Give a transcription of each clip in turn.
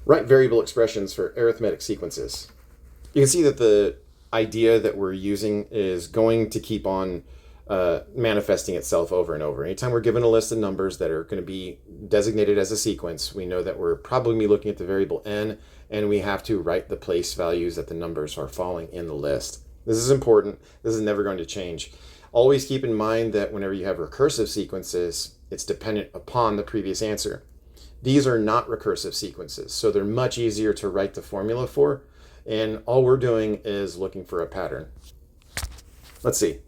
Write variable expressions for arithmetic sequences. You can see that the idea that we're using is going to keep on manifesting itself over and over. Anytime we're given a list of numbers that are going to be designated as a sequence, we know that we're probably going to be looking at the variable n, and we have to write the place values that the numbers are falling in the list. This is important. This is never going to change. Always keep in mind that whenever you have recursive sequences, it's dependent upon the previous answer. These are not recursive sequences, so they're much easier to write the formula for, and all we're doing is looking for a pattern. Let's see.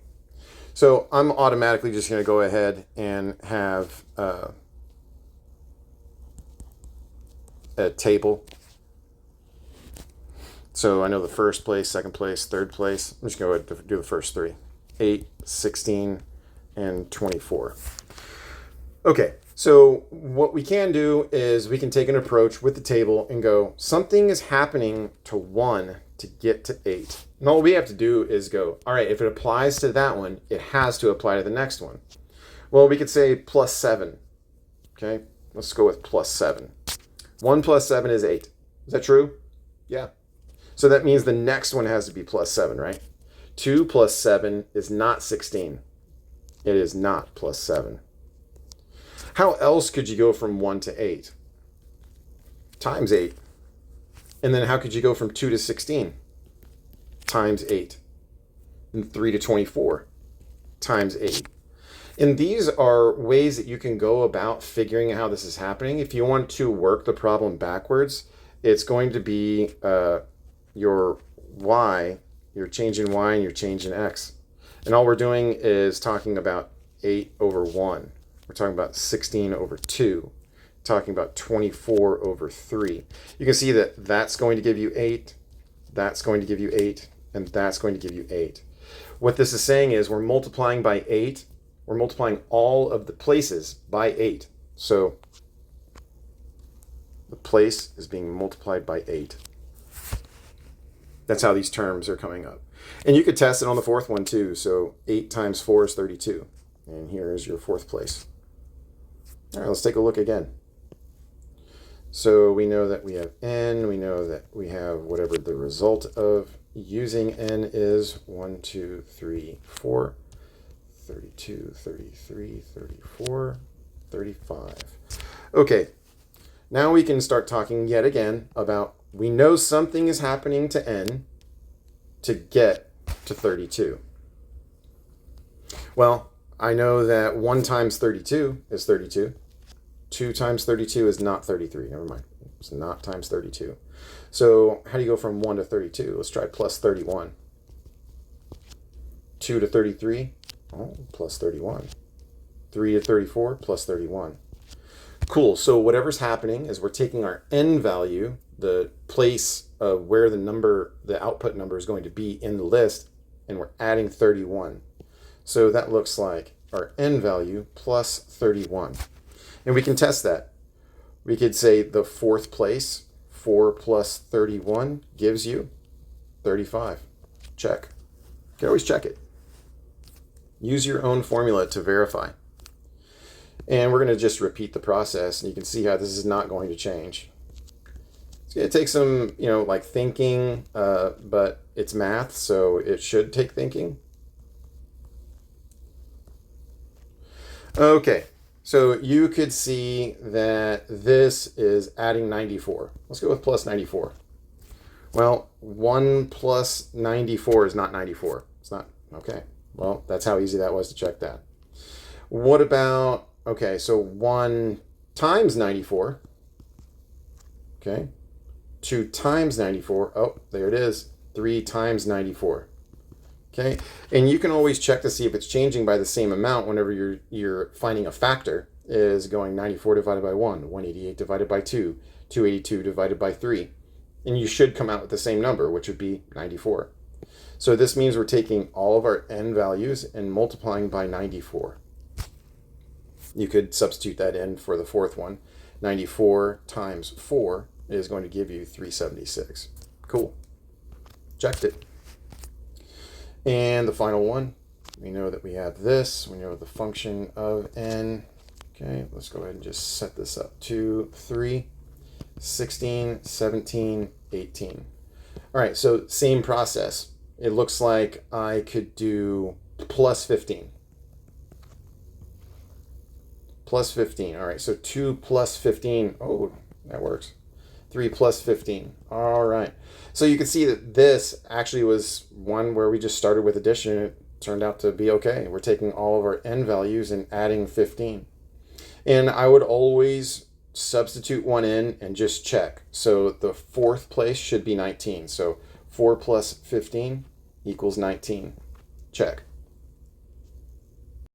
So I'm automatically just going to go ahead and have a table. So I know the first place, second place, third place. I'm just going to do the first three. 8, 16, and 24. Okay, so what we can do is we can take an approach with the table and go, something is happening to 1 to get to 8. And all we have to do is go, all right, if it applies to that one, it has to apply to the next one. Well, we could say plus 7. Okay, let's go with plus 7. 1 plus 7 is 8. Is that true? Yeah. So that means the next one has to be plus 7, right? 2 plus 7 is not 16. It is not plus 7. How else could you go from 1 to 8? Times 8. And then how could you go from 2 to 16? Times 8. And 3 to 24. Times 8. And these are ways that you can go about figuring out how this is happening. If you want to work the problem backwards, it's going to be your y, your change in y and your change in x. And all we're doing is talking about 8 over 1. We're talking about 16 over 2. Talking about 24 over 3. You can see that that's going to give you 8, that's going to give you 8, and that's going to give you 8. What this is saying is we're multiplying by 8. We're multiplying all of the places by 8. So the place is being multiplied by 8. That's how these terms are coming up. And you could test it on the fourth one too. So 8 times 4 is 32. And here is your fourth place. All right, let's take a look again. So we know that we have n. We know that we have whatever the result of using n is. 1, 2, 3, 4. 32, 33, 34, 35. Okay, now we can start talking yet again about we know something is happening to n to get to 32. Well, I know that 1 times 32 is 32. 2 times 32 is not 33. Never mind. It's not times 32. So how do you go from 1 to 32? Let's try plus 31. 2 to 33. Oh, plus 31. 3 to 34, plus 31. Cool. So whatever's happening is we're taking our n value, the place of where the output number is going to be in the list, and we're adding 31. So that looks like our n value plus 31. And we can test that. We could say the fourth place, 4 plus 31, gives you 35. Check. You can always check it. Use your own formula to verify. And we're going to just repeat the process, and you can see how this is not going to change. It's going to take some, like thinking, but it's math, so it should take thinking. Okay, so you could see that this is adding 94. Let's go with plus 94. Well, 1 plus 94 is not 94. It's not. Okay. Well, that's how easy that was to check that. What about, okay, so 1 times 94. Okay. 2 times 94. Oh, there it is. 3 times 94. Okay. And you can always check to see if it's changing by the same amount whenever you're finding a factor is going 94 divided by 1, 188 divided by 2, 282 divided by 3. And you should come out with the same number, which would be 94. So this means we're taking all of our n values and multiplying by 94. You could substitute that in for the fourth one. 94 times 4 is going to give you 376. Cool. Checked it. And the final one, we know that we have this. We know the function of n. Okay, let's go ahead and just set this up to 3. 16, 17, 18. All right, so same process. It looks like I could do plus 15. Plus 15. All right, so 2 plus 15. Oh, that works. 3 plus 15. All right. So you can see that this actually was one where we just started with addition. It turned out to be okay. We're taking all of our n values and adding 15. And I would always substitute one in and just check. So the fourth place should be 19. So 4 plus 15 equals 19. Check.